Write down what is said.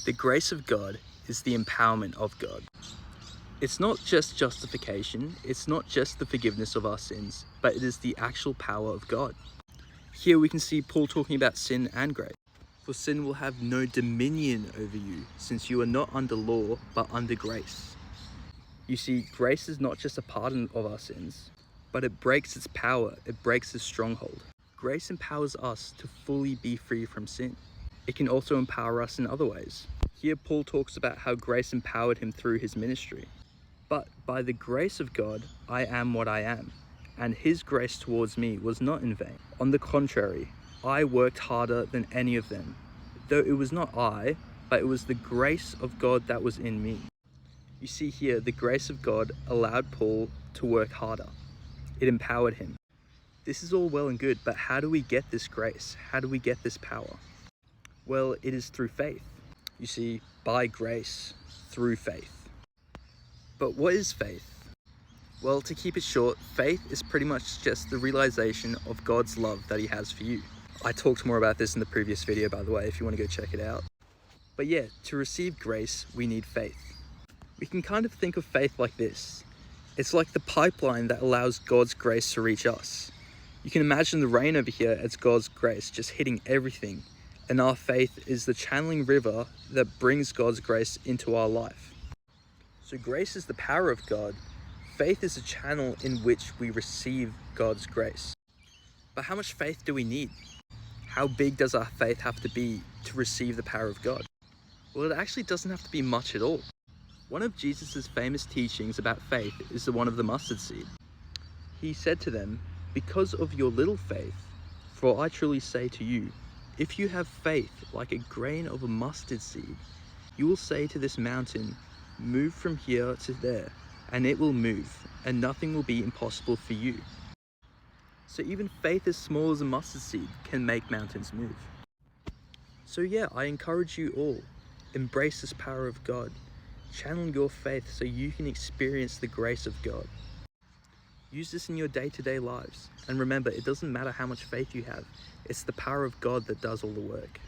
The grace of God is the empowerment of God. It's not just justification, it's not just the forgiveness of our sins, but it is the actual power of God. Here we can see Paul talking about sin and grace. For sin will have no dominion over you, since you are not under law, but under grace. You see, grace is not just a pardon of our sins, but it breaks its power, it breaks its stronghold. Grace empowers us to fully be free from sin. It can also empower us in other ways. Here Paul talks about how grace empowered him through his ministry. But by the grace of God, I am what I am, and his grace towards me was not in vain. On the contrary, I worked harder than any of them, though it was not I, but it was the grace of God that was in me. You see here, the grace of God allowed Paul to work harder. It empowered him. This is all well and good, but how do we get this grace? How do we get this power? Well, it is through faith. You see, by grace, through faith. But what is faith? Well, to keep it short, faith is pretty much just the realization of God's love that he has for you. I talked more about this in the previous video, by the way, if you want to go check it out. But yeah, to receive grace, we need faith. We can kind of think of faith like this. It's like the pipeline that allows God's grace to reach us. You can imagine the rain over here as God's grace just hitting everything, and our faith is the channeling river that brings God's grace into our life. So grace is the power of God. Faith is a channel in which we receive God's grace. But how much faith do we need? How big does our faith have to be to receive the power of God? Well, it actually doesn't have to be much at all. One of Jesus' famous teachings about faith is the one of the mustard seed. He said to them, "Because of your little faith, for I truly say to you, if you have faith like a grain of a mustard seed, you will say to this mountain, 'Move from here to there,' and it will move, and nothing will be impossible for you." So even faith as small as a mustard seed can make mountains move. So yeah, I encourage you all, embrace this power of God. Channel your faith so you can experience the grace of God. Use this in your day-to-day lives. And remember, it doesn't matter how much faith you have, it's the power of God that does all the work.